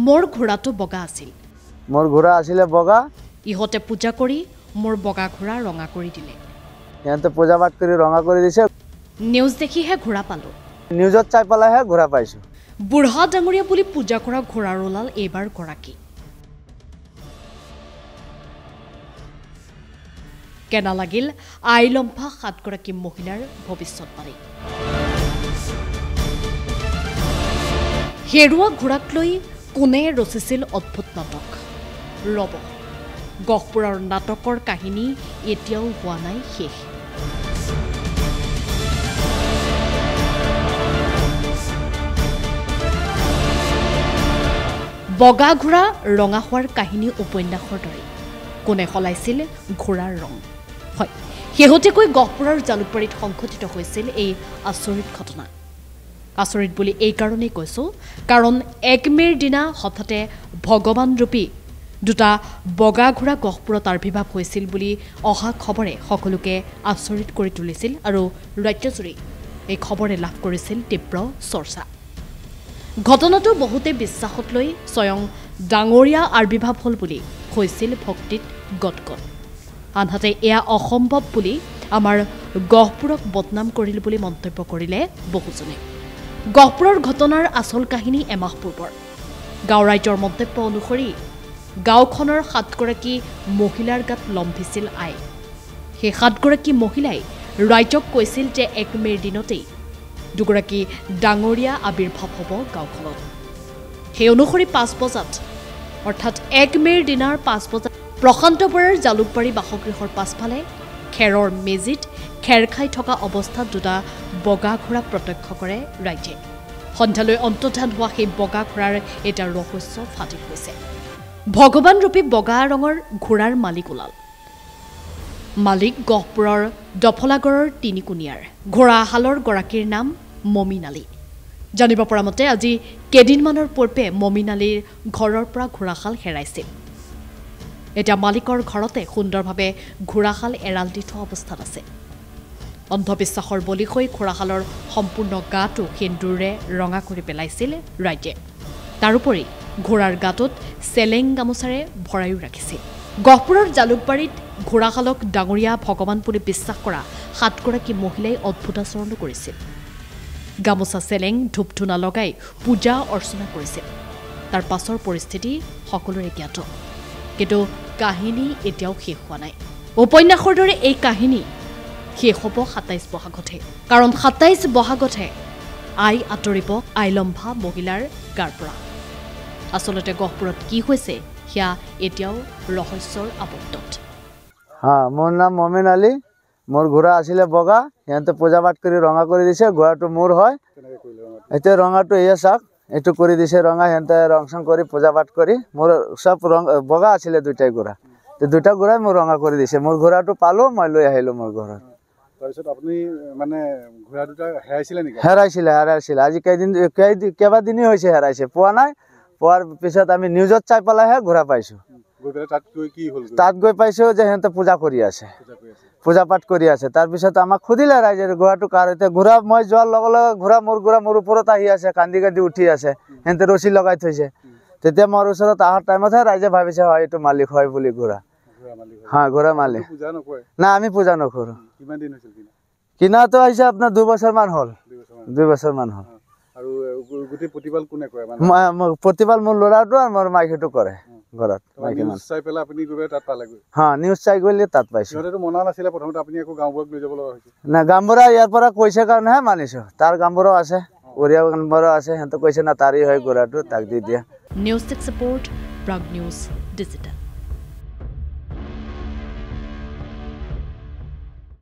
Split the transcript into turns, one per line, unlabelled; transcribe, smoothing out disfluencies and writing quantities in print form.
মোৰ ঘোঁৰাটো বগা আছিল
মোৰ ঘোঁৰা আছিলে বগা
ইহঁতে পূজা কৰি মোৰ বগা ঘোঁৰা ৰঙা কৰি দিলে
সিহঁতে পূজা পাঠ কৰি ৰঙা কৰি দিছে
নিউজ দেখিহে ঘোঁৰা পালোঁ
নিউজত চাই পেলাইহে ঘোঁৰা পাইছোঁ
বুঢ়া ডাঙৰীয়া বুলি পূজা কৰা ঘোঁৰাৰ ওলাল এইবাৰ গৰাকী কেনা লাগিল আইলম্ফা 7 গৰাকী মহিলাৰ ভৱিষ্যতবাণী হেৰুৱা ঘোঁৰাক লৈ কোনে ৰচিছিল অদ্ভুত নাটক ৰব গহপুৰৰ নাটকৰ কাহিনী এতিয়াও হোৱা নাই শেষ বগা ঘোঁৰা ৰঙা হোৱাৰ কাহিনী উপন্যাসৰ দৰে কোনে সলাইছিল ঘোঁৰাৰ ৰং হয় শেহতীয়াকৈ গহপুৰৰ জালুকবাৰীত সংঘটিত হৈছিল এই আচৰিত ঘটনা আচৰিত বুলি এই কাৰণেই কৈছোঁ কাৰণ 1 মেৰ দিনা হঠাতে ভগৱান ৰূপী দুটা বগা ঘোঁৰা গহপুৰত আবিৰ্ভাৱ হৈছিল বুলি অহা খবৰে সকলোকে আচৰিত কৰি তুলিছিল আৰু ৰাজ্যজুৰি এই খবৰে লাভ কৰিছিল তীব্ৰ চৰ্চা ঘটনাটো বহুতে বিশ্বাসত লৈ স্বয়ং ডাঙৰীয়া আবিৰ্ভাৱ হ'ল বুলি হৈছিল ভক্তিত গদগদ আনহাতে এয়া অসম্ভৱ বুলি আমাৰ গহপুৰক বদনাম কৰিল বুলি মন্তব্য কৰিলে বহুজনে গহপুৰৰ ঘটনাৰ আচল কাহিনী এমাহ পূৰ্বৰ গাঁও ৰাইজৰ মন্তব্য অনুসৰি গাঁওখনৰ 7 গৰাকী মহিলাৰ গাত লম্ভিছিল আই সেই 7 গৰাকী মহিলাই ৰাইজক কৈছিল যে 1 মেৰ দিনতেই দুগৰাকী ডাঙৰীয়া আবিৰ্ভাৱ হ'ব গাঁওখনত সেই অনুসৰি 5 বজাত অৰ্থাৎ 1 মেৰ দিনাৰ 5 বজাত প্ৰশান্ত বৰাৰ জালুকবাৰী বাসগৃহৰ পাছফালে খেৰৰ মেজিত খেৰ খাই থকা অৱস্থাত দুটা বগা ঘোঁৰা প্ৰত্যক্ষ কৰে ৰাইজে সন্ধ্যালৈ অন্তৰ্ধান হোৱা সেই বগা ঘোঁৰাৰ এটা ৰহস্য ফাটি হৈছে ভগৱান ৰূপী বগা ৰঙৰ ঘোঁৰাৰ মালিক ওলাল মালিক গহপুৰৰ দফলাগড়ৰ তিনিকুণীয়াৰ ঘোঁৰাহালৰ গৰাকীৰ নাম মমিন আলী জানিব পৰা মতে আজি কেইদিনমানৰ পূৰ্বে মমিন আলীৰ ঘৰৰ পৰা ঘোঁৰাহাল হেৰাইছিল এটা মালিকৰ ঘৰতে সুন্দৰভাৱে ঘোঁৰাহাল এৰাল দি থোৱা অৱস্থাত আছে অন্ধবিশ্বাসৰ বলি হৈ ঘোঁৰাহালৰ সম্পূৰ্ণ গাটো সেন্দুৰেৰে ৰঙা কৰি পেলাইছিল ৰাইজে তাৰোপৰি ঘোঁৰাৰ গাটোত চেলেং গামোচাৰে ভৰাইও ৰাখিছিল গহপুৰৰ জালুকবাৰীত ঘোঁৰাহালক ডাঙৰীয়া ভগৱান বুলি বিশ্বাস কৰা 7 গৰাকী মহিলাই অদ্ভুত আচৰণ কৰিছিল গামোচা চেলেং ধূপ ধূনা লগাই পূজা অৰ্চনা কৰিছিল তাৰ পাছৰ পৰিস্থিতি সকলোৰে জ্ঞাত কিন্তু কাহিনী এতিয়াও শেষ হোৱা নাই উপন্যাসৰ দৰে এই কাহিনী শেষ হ'ব 27 বহাগতহে কাৰণ 27 বহাগতহে আই আঁতৰিব আইলম্ভা মহিলাৰ গাৰ পৰা আচলতে গহপুৰত কি হৈছে সেয়া এতিয়াও ৰহস্যৰ আবদ্ধত
মোৰ নাম মমিন আলী মোৰ ঘোঁৰা আছিলে বগা সিহঁতে পূজা পাঠ কৰি ৰঙা কৰি দিছে ঘোঁৰাটো মোৰ হয় এতিয়া ৰঙাটো এয়া চাওক এইটো কৰি দিছে ৰঙা সিহঁতে ৰং চং কৰি পূজা পাঠ কৰি মোৰ চব ৰং বগা আছিলে দুটাই ঘোঁৰা দুটা ঘোঁৰাই মোৰ ৰঙা কৰি দিছে মোৰ ঘোঁৰাটো পালোঁ মই লৈ আহিলোঁ মোৰ ঘৰত
তাৰপিছত আপুনি মানে ঘোঁৰা দুটা হেৰাইছিলে নেকি
হেৰাইছিলে আজি কেইবাদিনেই হৈছে হেৰাইছে পোৱা নাই পোৱাৰ পিছত আমি নিউজত চাই পেলাইহে ঘোঁৰা পাইছোঁ তাত গৈ পাইছোঁ যে সিহঁতে পূজা কৰি আছে পূজা পাঠ কৰি আছে তাৰপিছত আমাক সুধিলে ৰাইজে ঘোঁৰাটো কাৰ এতিয়া ঘোঁৰা মই যোৱাৰ লগে লগে ঘোঁৰা মোৰ ওপৰত আহি আছে কান্দি কান্দি উঠি আছে সিহঁতে ৰছী লগাই থৈছে তেতিয়া মোৰ ওচৰত অহাৰ টাইমতহে ৰাইজে ভাবিছে হয় এইটো মালিক হয় বুলি ঘোঁৰা ঘোঁৰা মালিক না আমি পূজা নকৰোঁ কিনাটো আহিছে আপোনাৰ 2 বছৰমান হ'ল 2 বছৰমান হ'ল
আৰু গোটেই প্ৰতিপাল কোনে কৰে
প্ৰতিপাল মোৰ ল'ৰাটো আৰু মোৰ মাইকীটো কৰে ঘৰত
নিউজ চাই পেলাই আপুনি গৈ তাত পালেগৈ
নিউজ চাই গ'লে তাত পাইছোঁ
সিহঁতেতো মনা নাছিলে প্ৰথমতে আপুনি আকৌ গাঁওবুঢ়াক লৈ যাব লগা হৈছে
না গাঁওবুঢ়া ইয়াৰ পৰা কৈছে কাৰণেহে মানিছোঁ তাৰ গাঁওবুঢ়াও আছে ওড়িয়া গাঁওবুঢ়াও আছে সিহঁতে কৈছে না তাৰেই হয় ঘোঁৰাটো তাক দি দিয়া
news tech support Prag news digital